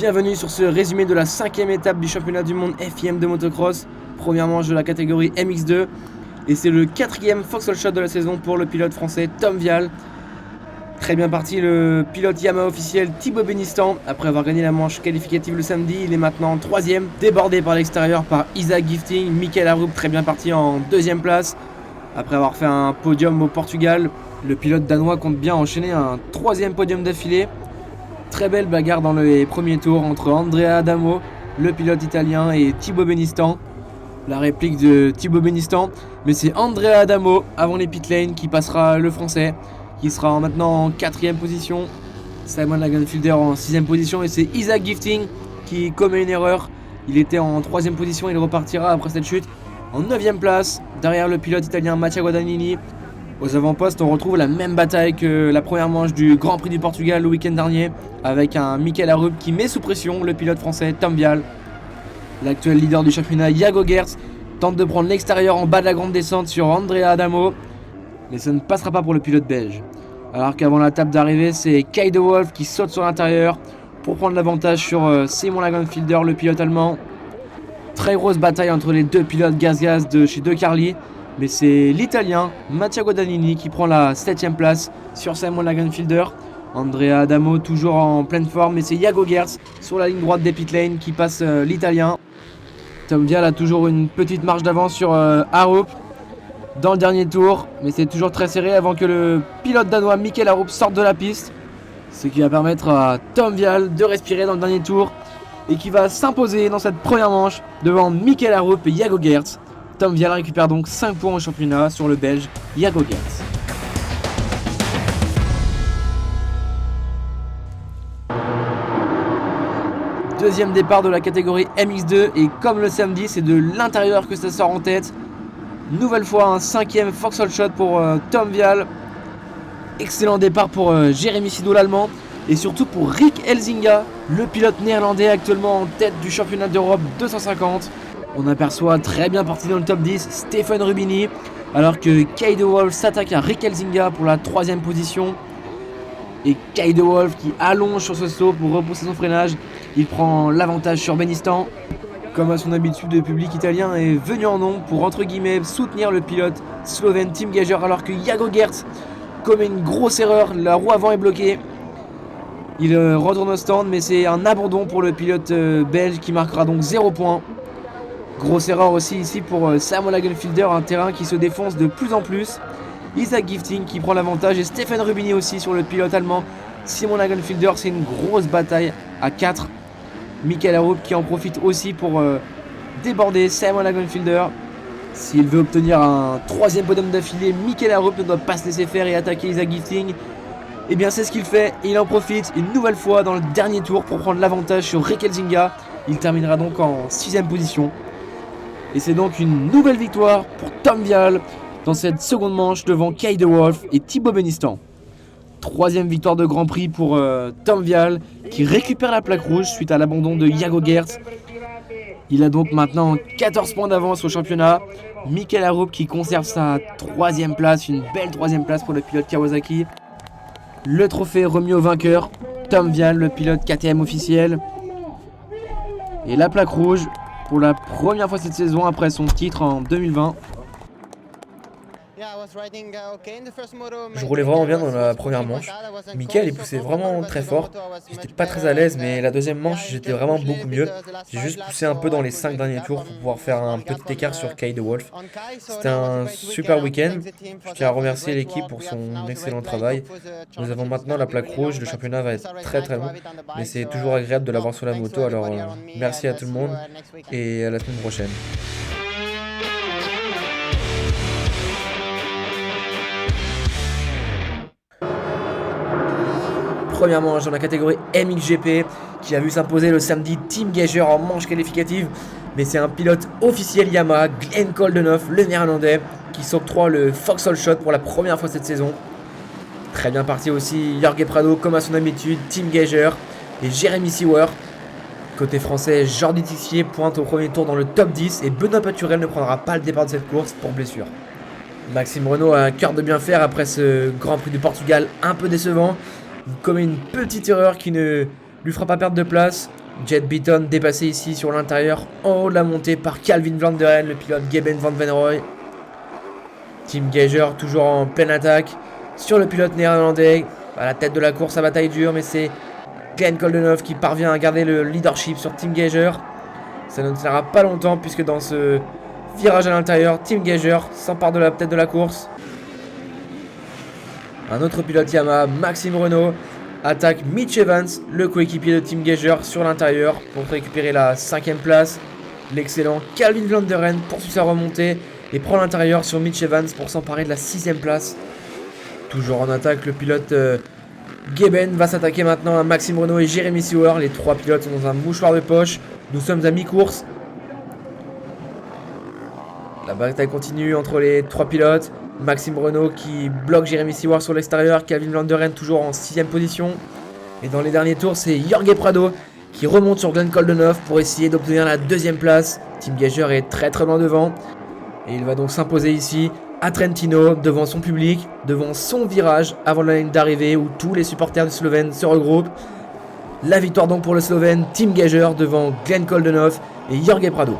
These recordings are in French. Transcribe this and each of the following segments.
Bienvenue sur ce résumé de la 5e étape du championnat du monde FIM de motocross, première manche de la catégorie MX2, et c'est le 4e Fox Shot de la saison pour le pilote français Tom Vial. Très bien parti le pilote Yamaha officiel Thibaut Benistan, après avoir gagné la manche qualificative le samedi, il est maintenant 3e, débordé par l'extérieur par Isaac Gifting. Michael Arup très bien parti en 2e place, après avoir fait un podium au Portugal. Le pilote danois compte bien enchaîner un 3e podium d'affilée. Très belle bagarre dans les premiers tours entre Andrea Adamo, le pilote italien, et Thibaut Benistan. La réplique de Thibaut Benistan, mais c'est Andrea Adamo avant les pit lane qui passera le français, qui sera maintenant en 4e position. Simon Lagenfelder en 6e position, et c'est Isaac Gifting qui commet une erreur. Il était en 3e position, il repartira après cette chute en 9e place, derrière le pilote italien Mattia Guadagnini. Aux avant-postes, on retrouve la même bataille que la première manche du Grand Prix du Portugal le week-end dernier, avec un Michael Arup qui met sous pression le pilote français Tom Vial. L'actuel leader du championnat Jago Gertz tente de prendre l'extérieur en bas de la grande descente sur Andrea Adamo, mais ça ne passera pas pour le pilote belge. Alors qu'avant la tape d'arrivée, c'est Kai de Wolf qui saute sur l'intérieur pour prendre l'avantage sur Simon Lagenfelder, le pilote allemand. Très grosse bataille entre les deux pilotes gaz-gaz de chez De Carli. Mais c'est l'Italien Mattia Guadagnini qui prend la 7ème place sur Simon Lagenfelder. Andrea Adamo toujours en pleine forme, mais c'est Jago Gertz sur la ligne droite des pit lane qui passe l'Italien. Tom Vial a toujours une petite marge d'avance sur Arup dans le dernier tour, mais c'est toujours très serré avant que le pilote danois Michael Arup sorte de la piste. Ce qui va permettre à Tom Vial de respirer dans le dernier tour et qui va s'imposer dans cette première manche devant Michael Arup et Jago Gertz. Tom Vial récupère donc 5 points au championnat sur le belge Jago Gertz. Deuxième départ de la catégorie MX2, et comme le samedi, c'est de l'intérieur que ça sort en tête. Nouvelle fois un 5e Fox Shot pour Tom Vial. Excellent départ pour Jérémy Sidou l'allemand, et surtout pour Rick Elzinga, le pilote néerlandais actuellement en tête du championnat d'Europe 250. On aperçoit très bien parti dans le top 10 Stefan Rubini, alors que Kai de Wolf s'attaque à Rick Elzinga pour la 3ème position. Et Kai de Wolf qui allonge sur ce saut pour repousser son freinage, il prend l'avantage sur Benistan. Comme à son habitude, le public italien est venu en nombre pour entre guillemets soutenir le pilote slovène Tim Geiger, alors que Jago Gertz commet une grosse erreur, la roue avant est bloquée. Il retourne au stand, mais c'est un abandon pour le pilote belge qui marquera donc 0 points. Grosse erreur aussi ici pour Simon Lagenfelder, un terrain qui se défonce de plus en plus. Isaac Gifting qui prend l'avantage, et Stefan Rubini aussi sur le pilote allemand Simon Lagenfelder. C'est une grosse bataille à 4. Michael Arup qui en profite aussi pour déborder Simon Lagenfelder. S'il veut obtenir un 3e podium d'affilée, Michael Arup ne doit pas se laisser faire et attaquer Isaac Gifting. Et bien c'est ce qu'il fait, il en profite une nouvelle fois dans le dernier tour pour prendre l'avantage sur Rick Elzinga. Il terminera donc en 6ème position. Et c'est donc une nouvelle victoire pour Tom Vial dans cette seconde manche devant Kai de Wolf et Thibaut Benistan. 3e victoire de Grand Prix pour Tom Vial qui récupère la plaque rouge suite à l'abandon de Jago Gertz. Il a donc maintenant 14 points d'avance au championnat. Michael Arup qui conserve sa 3e place, une belle 3e place pour le pilote Kawasaki. Le trophée remis au vainqueur, Tom Vial, le pilote KTM officiel. Et la plaque rouge pour la première fois cette saison après son titre en 2020. Je roulais vraiment bien dans la première manche. Michael il poussait vraiment très fort. J'étais pas très à l'aise, mais la deuxième manche j'étais vraiment beaucoup mieux. J'ai juste poussé un peu dans les 5 derniers tours pour pouvoir faire un petit écart sur Kai de Wolf. C'était un super week-end. Je tiens à remercier l'équipe pour son excellent travail. Nous avons maintenant la plaque rouge. Le championnat va être très très long, mais c'est toujours agréable de l'avoir sur la moto. Alors merci à tout le monde et à la semaine prochaine. Première manche dans la catégorie MXGP qui a vu s'imposer le samedi Tim Geiger en manche qualificative, mais c'est un pilote officiel Yamaha, Glenn Koldenhoff, le néerlandais, qui s'octroie le Fox Shot pour la première fois cette saison. Très bien parti aussi Jorge Prado comme à son habitude, Tim Geiger et Jérémy Sewer. Côté français, Jordi Tixier pointe au premier tour dans le top 10 et Benoît Paturel ne prendra pas le départ de cette course pour blessure. Maxime Renault a un cœur de bien faire après ce Grand Prix du Portugal un peu décevant. Il commet une petite erreur qui ne lui fera pas perdre de place. Jet Beaton dépassé ici sur l'intérieur, en haut de la montée par Calvin Vlanderen, le pilote Geben van Venrooy. Tim Geiger toujours en pleine attaque sur le pilote néerlandais. À la tête de la course, la bataille dure, mais c'est Glenn Coldenhoff qui parvient à garder le leadership sur Tim Geiger. Ça ne tiendra pas longtemps puisque dans ce virage à l'intérieur, Tim Geiger s'empare de la tête de la course. Un autre pilote Yamaha, Maxime Renault, attaque Mitch Evans, le coéquipier de Tim Geiger, sur l'intérieur pour récupérer la 5e place. L'excellent Calvin Vlanderen poursuit sa remontée et prend l'intérieur sur Mitch Evans pour s'emparer de la 6e place. Toujours en attaque, le pilote Geben va s'attaquer maintenant à Maxime Renault et Jeremy Seewer. Les 3 pilotes sont dans un mouchoir de poche. Nous sommes à mi-course. La bataille continue entre les 3 pilotes. Maxime Renault qui bloque Jeremy Seewer sur l'extérieur. Calvin Vlanderen toujours en 6e position. Et dans les derniers tours, c'est Jorge Prado qui remonte sur Glenn Coldenhoff pour essayer d'obtenir la 2e place. Tim Geiger est très loin devant. Et il va donc s'imposer ici à Trentino, devant son public, devant son virage, avant la ligne d'arrivée où tous les supporters du Slovène se regroupent. La victoire donc pour le Slovène, Tim Geiger devant Glenn Coldenhoff et Jorge Prado.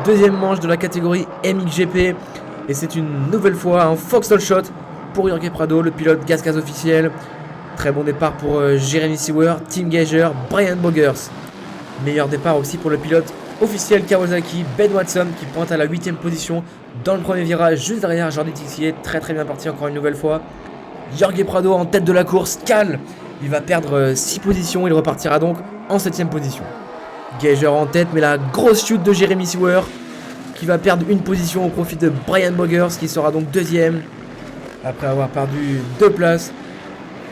Deuxième manche de la catégorie MXGP, et c'est une nouvelle fois un Foxhole Shot pour Jorge Prado, le pilote gaz officiel. Très bon départ pour Jeremy Seewer, Tim Geiger, Brian Bogers. Meilleur départ aussi pour le pilote officiel Kawasaki, Ben Watson, qui pointe à la 8e position dans le premier virage, juste derrière Jordi Tixier. Très bien parti encore une nouvelle fois. Jorge Prado en tête de la course, cale. Il va perdre 6 positions, il repartira donc en 7e position. Geiger en tête, mais la grosse chute de Jeremy Seewer qui va perdre une position au profit de Brian Bogers, qui sera donc 2e après avoir perdu 2 places.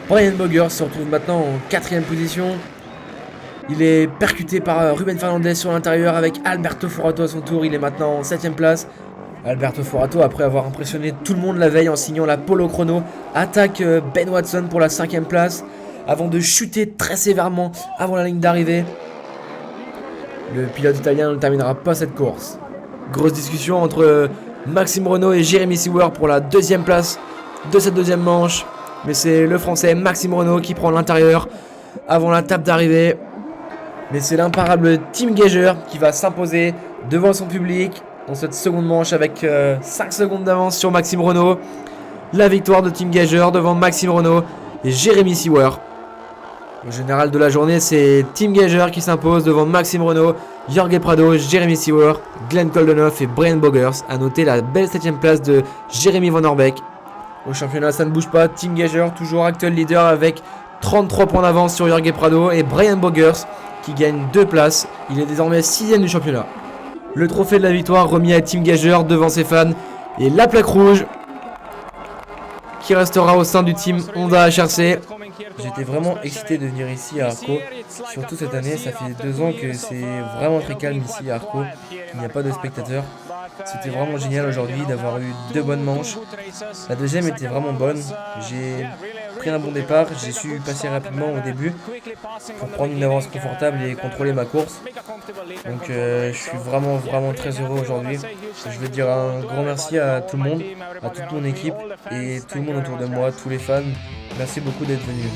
Brian Bogers se retrouve maintenant en 4e position. Il est percuté par Ruben Fernandez sur l'intérieur avec Alberto Forato à son tour. Il est maintenant en 7e place. Alberto Forato, après avoir impressionné tout le monde la veille en signant la pole chrono, attaque Ben Watson pour la 5e place avant de chuter très sévèrement avant la ligne d'arrivée. Le pilote italien ne terminera pas cette course. Grosse discussion entre Maxime Renault et Jeremy Seewer pour la 2e place de cette 2e manche. Mais c'est le français Maxime Renault qui prend l'intérieur avant la tape d'arrivée. Mais c'est l'imparable Tim Geiger qui va s'imposer devant son public dans cette seconde manche avec 5 secondes d'avance sur Maxime Renault. La victoire de Tim Geiger devant Maxime Renault et Jeremy Seewer. Au général de la journée, c'est Tim Geiger qui s'impose devant Maxime Renault, Jorge Prado, Jeremy Seewer, Glenn Coldenhoff et Brian Bogers. A noter la belle 7e place de Jeremy Van Orbeek. Au championnat, ça ne bouge pas. Tim Geiger, toujours actuel leader avec 33 points d'avance sur Jorge Prado et Brian Bogers qui gagne 2 places. Il est désormais 6e du championnat. Le trophée de la victoire remis à Tim Geiger devant ses fans et la plaque rouge qui restera au sein du team Honda HRC. J'étais vraiment excité de venir ici à Arco, surtout cette année. Ça fait 2 ans que c'est vraiment très calme ici à Arco, il n'y a pas de spectateurs. C'était vraiment génial aujourd'hui d'avoir eu 2 bonnes manches. La deuxième était vraiment bonne. J'ai pris un bon départ, j'ai su passer rapidement au début pour prendre une avance confortable et contrôler ma course. Donc je suis vraiment très heureux aujourd'hui. Je veux dire un grand merci à tout le monde, à toute mon équipe et tout le monde autour de moi, tous les fans. Merci beaucoup d'être venus.